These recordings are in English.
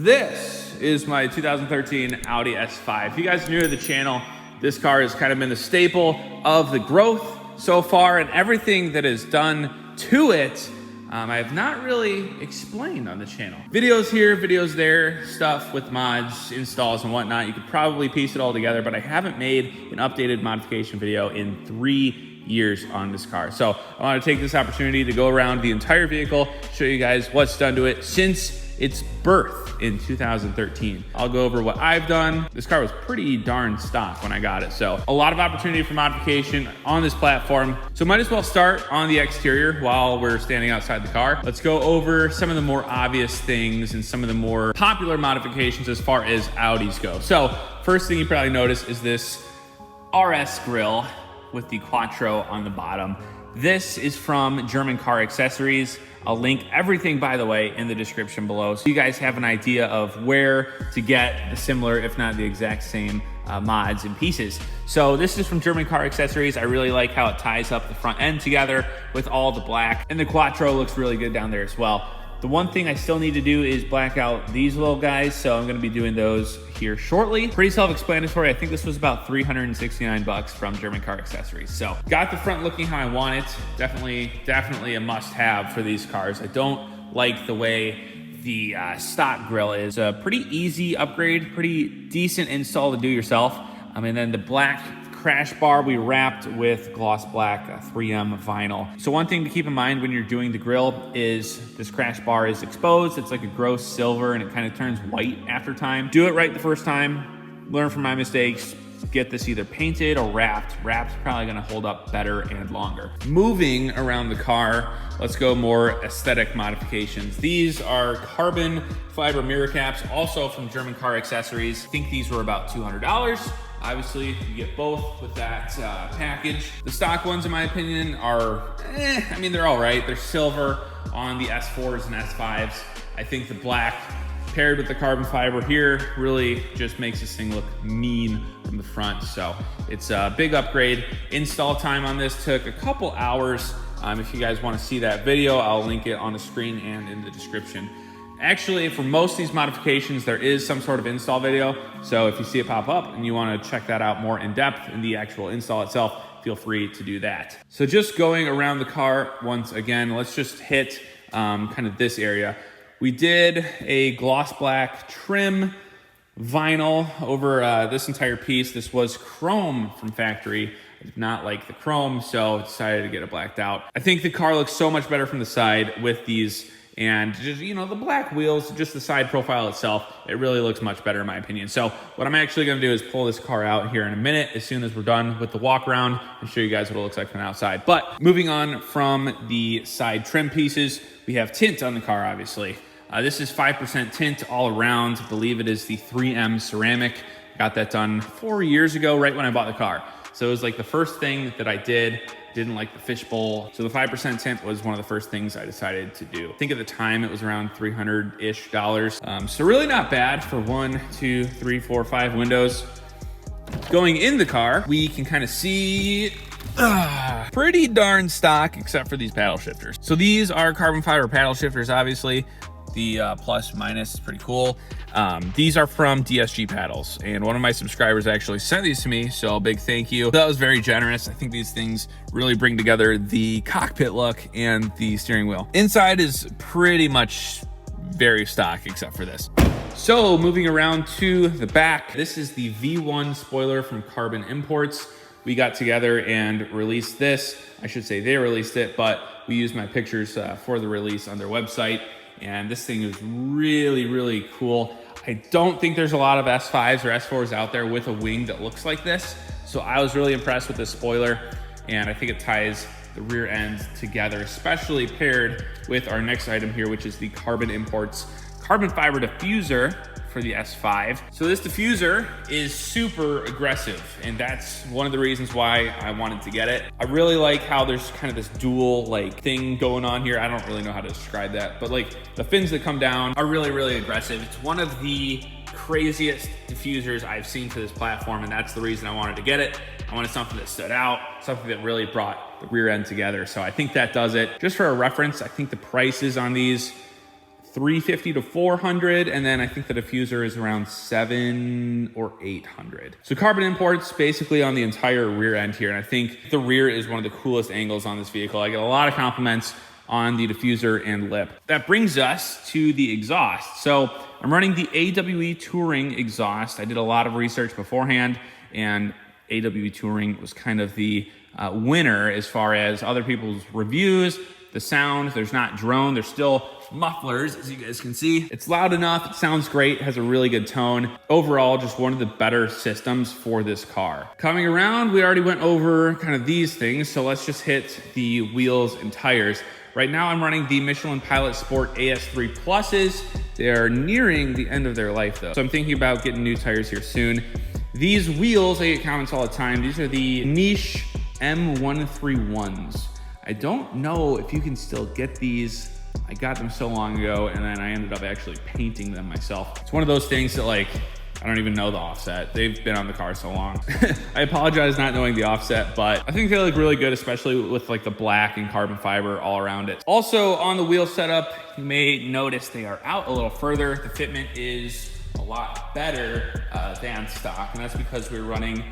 This is my 2013 Audi S5. If you guys are new to the channel, this car has kind of been the staple of the growth so far, and everything that is done to it, I have not really explained on the channel. Videos here, videos there, stuff with mods, installs and whatnot. You could probably piece it all together, but I haven't made an updated modification video in 3 years on this car. So I want to take this opportunity to go around the entire vehicle, show you guys what's done to it since its birth in 2013. I'll go over what I've done. This car was pretty darn stock when I got it, so a lot of opportunity for modification on this platform. So might as well start on the exterior while we're standing outside the car. Let's go over some of the more obvious things and some of the more popular modifications as far as Audis go. So first thing you probably notice is this RS grille with the Quattro on the bottom. This is from German Car Accessories. I'll link everything, by the way, in the description below, so you guys have an idea of where to get the similar, if not the exact same mods and pieces. So this is from German Car Accessories. I really like how it ties up the front end together with all the black, and the Quattro looks really good down there as well. The one thing I still need to do is black out these little guys, so I'm gonna be doing those here shortly. Pretty self-explanatory. I think this was about 369 bucks from German Car Accessories. So got the front looking how I want it. Definitely a must-have for these cars. I don't like the way the stock grille is. A pretty easy upgrade, pretty decent install to do yourself. And then the black crash bar we wrapped with gloss black 3M vinyl. So one thing to keep in mind when you're doing the grille is this crash bar is exposed. It's like a gross silver and it kind of turns white after time. Do it right the first time, learn from my mistakes, get this either painted or wrapped. Wrapped's probably gonna hold up better and longer. Moving around the car, let's go more aesthetic modifications. These are carbon fiber mirror caps, also from German Car Accessories. I think these were about $200. Obviously, you get both with that package. The stock ones, in my opinion, are, I mean, they're all right. They're silver on the S4s and S5s. I think the black paired with the carbon fiber here really just makes this thing look mean from the front. So it's a big upgrade. Install time on this took a couple hours. If you guys want to see that video, I'll link it on the screen and in the description. Actually, for most of these modifications, there is some sort of install video. So if you see it pop up and you want to check that out more in depth in the actual install itself, feel free to do that. So just going around the car once again, let's just hit kind of this area. We did a gloss black trim vinyl over this entire piece. This was chrome from factory. I did not like the chrome, so I decided to get it blacked out. I think the car looks so much better from the side with these, and just, you know, the black wheels, just the side profile itself, it really looks much better in my opinion. So what I'm actually gonna do is pull this car out here in a minute as soon as we're done with the walk around and show you guys what it looks like from the outside. But moving on from the side trim pieces, we have tint on the car, obviously. This is 5% tint all around. I believe it is the 3M ceramic. Got that done 4 years ago, right when I bought the car. So it was like the first thing that I did. Didn't like the fishbowl. So the 5% tint was one of the first things I decided to do. I think at the time it was around $300-ish. So really not bad for 1, 2, 3, 4, 5 windows. Going in the car, we can kind of see pretty darn stock except for these paddle shifters. So these are carbon fiber paddle shifters, obviously. The plus minus is pretty cool. These are from DSG paddles, and one of my subscribers actually sent these to me, so a big thank you. That was very generous. I think these things really bring together the cockpit look and the steering wheel. Inside is pretty much very stock except for this. So moving around to the back, this is the V1 spoiler from Carbon Imports. We got together and released this. I should say they released it, but we used my pictures for the release on their website. And this thing is really, really cool. I don't think there's a lot of S5s or S4s out there with a wing that looks like this. So I was really impressed with this spoiler, and I think it ties the rear end together, especially paired with our next item here, which is the Carbon Imports carbon fiber diffuser for the S5. So this diffuser is super aggressive, and that's one of the reasons why I wanted to get it. I really like how there's kind of this dual like thing going on here. I don't really know how to describe that, but like the fins that come down are really, really aggressive. It's one of the craziest diffusers I've seen to this platform, and that's the reason I wanted to get it. I wanted something that stood out, something that really brought the rear end together. So I think that does it. Just for a reference, I think the prices on these 350 to 400, and then I think the diffuser is around 700 or 800. So carbon imports basically on the entire rear end here, and I think the rear is one of the coolest angles on this vehicle. I get a lot of compliments on the diffuser and lip. That brings us to the exhaust. So I'm running the AWE Touring exhaust. I did a lot of research beforehand, and AWE Touring was kind of the winner as far as other people's reviews. The sound, there's not drone, there's still mufflers, as you guys can see. It's loud enough, it sounds great, has a really good tone. Overall, just one of the better systems for this car. Coming around, we already went over kind of these things, so let's just hit the wheels and tires. Right now, I'm running the Michelin Pilot Sport AS3 Pluses. They are nearing the end of their life though, so I'm thinking about getting new tires here soon. These wheels, I get comments all the time, these are the Niche M131s. I don't know if you can still get these. I got them so long ago, and then I ended up actually painting them myself. It's one of those things that, like, I don't even know the offset. They've been on the car so long. I apologize not knowing the offset, but I think they look really good, especially with like the black and carbon fiber all around it. Also on the wheel setup, you may notice they are out a little further. The fitment is a lot better than stock, and that's because we're running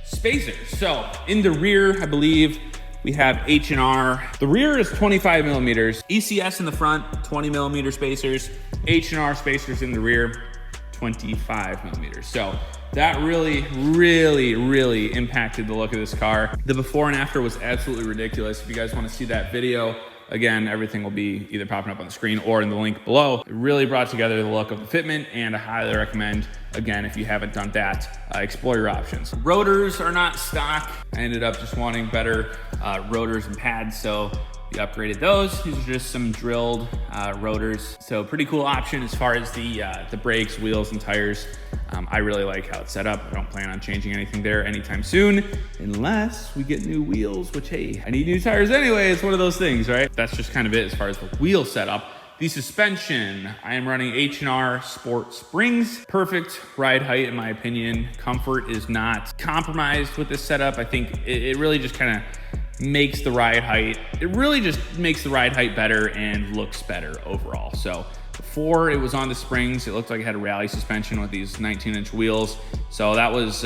spacers. So in the rear, I believe we have H&R. The rear is 25 millimeters. ECS in the front, 20 millimeter spacers. H&R spacers in the rear, 25 millimeters. So that really impacted the look of this car. The before and after was absolutely ridiculous. If you guys want to see that video, again, everything will be either popping up on the screen or in the link below. It really brought together the look of the fitment, and I highly recommend, again, if you haven't done that, explore your options. Rotors are not stock. I ended up just wanting better rotors and pads, so we upgraded those. These are just some drilled rotors. So pretty cool option as far as the brakes, wheels, and tires. I really like how it's set up. I don't plan on changing anything there anytime soon, unless we get new wheels, which, hey, I need new tires anyway. It's one of those things, right? That's just kind of it as far as the wheel setup. The suspension, I am running H&R Sport Springs. Perfect ride height, in my opinion. Comfort is not compromised with this setup. I think it really just kind of makes the ride height, better and looks better overall. So before it was on the springs, it looked like it had a rally suspension with these 19-inch wheels. So that was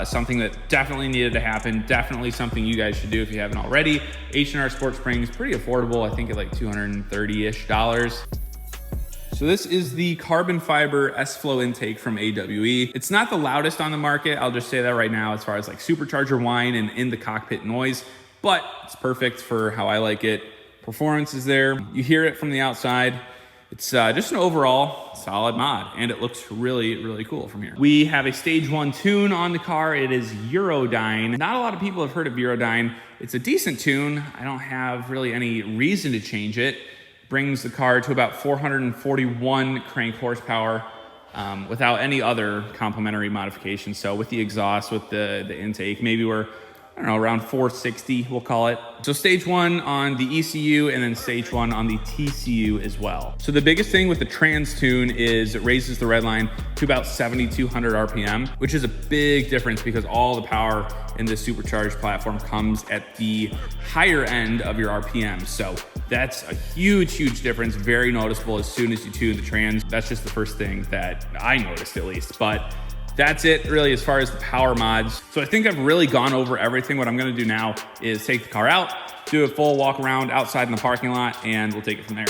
something that definitely needed to happen. Definitely something you guys should do if you haven't already. H&R Sport Springs, pretty affordable. I think at like $230-ish. So this is the carbon fiber S-Flow intake from AWE. It's not the loudest on the market. I'll just say that right now as far as like supercharger whine and in the cockpit noise, but it's perfect for how I like it. Performance is there. You hear it from the outside. It's just an overall solid mod, and it looks really cool from here. We have a stage 1 tune on the car. It is Eurodyne. Not a lot of people have heard of Eurodyne. It's a decent tune. I don't have really any reason to change it. Brings the car to about 441 crank horsepower without any other complementary modifications. So with the exhaust, with the intake, maybe we're, I don't know, around 460, we'll call it. So stage 1 on the ECU and then stage 1 on the TCU as well. So the biggest thing with the trans tune is it raises the redline to about 7,200 RPM, which is a big difference because all the power in this supercharged platform comes at the higher end of your RPM. So that's a huge difference, very noticeable as soon as you tune the trans. That's just the first thing that I noticed at least, but that's it really as far as the power mods. So I think I've really gone over everything. What I'm gonna do now is take the car out, do a full walk around outside in the parking lot, and we'll take it from there.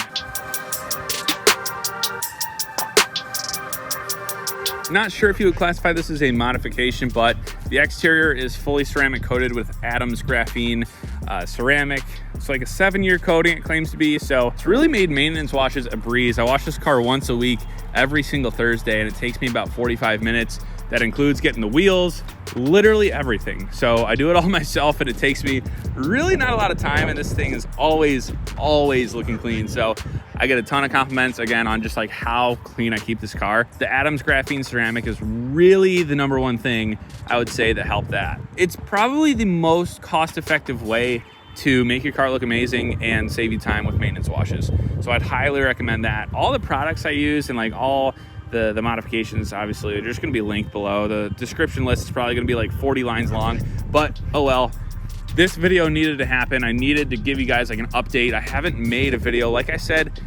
Not sure if you would classify this as a modification, but the exterior is fully ceramic coated with Adams graphene ceramic. It's like a 7-year coating, it claims to be. So it's really made maintenance washes a breeze. I wash this car once a week, every single Thursday, and it takes me about 45 minutes. That includes getting the wheels, literally everything. So I do it all myself, and it takes me really not a lot of time, and this thing is always looking clean. So I get a ton of compliments again on just like how clean I keep this car. The Adams graphene ceramic is really the #1 thing I would say that helped that. It's probably the most cost-effective way to make your car look amazing and save you time with maintenance washes. So I'd highly recommend that. All the products I use and like all the modifications, obviously, they're just gonna be linked below. The description list is probably gonna be like 40 lines long, but oh well. This video needed to happen. I needed to give you guys like an update. I haven't made a video. Like I said,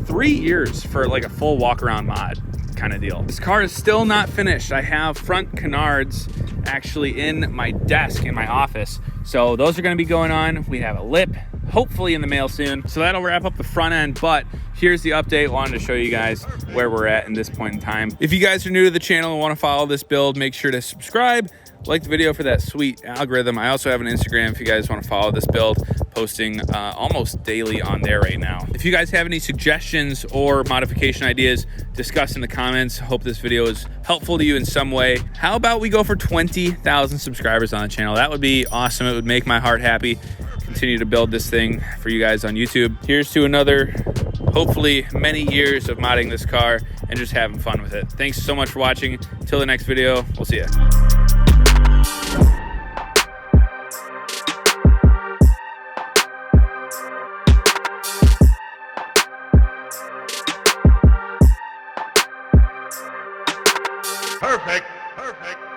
3 years for like a full walk around mod kind of deal. This car is still not finished. I have front canards actually in my desk in my office. So those are gonna be going on. We have a lip, hopefully in the mail soon. So that'll wrap up the front end, but here's the update. Wanted to show you guys where we're at in this point in time. If you guys are new to the channel and wanna follow this build, make sure to subscribe, like the video for that sweet algorithm. I also have an Instagram if you guys wanna follow this build, posting almost daily on there right now. If you guys have any suggestions or modification ideas, discuss in the comments. Hope this video is helpful to you in some way. How about we go for 20,000 subscribers on the channel? That would be awesome. It would make my heart happy. Continue to build this thing for you guys on YouTube. Here's to another, hopefully many years of modding this car and just having fun with it. Thanks so much for watching. Till the next video, we'll see ya. Perfect. Perfect.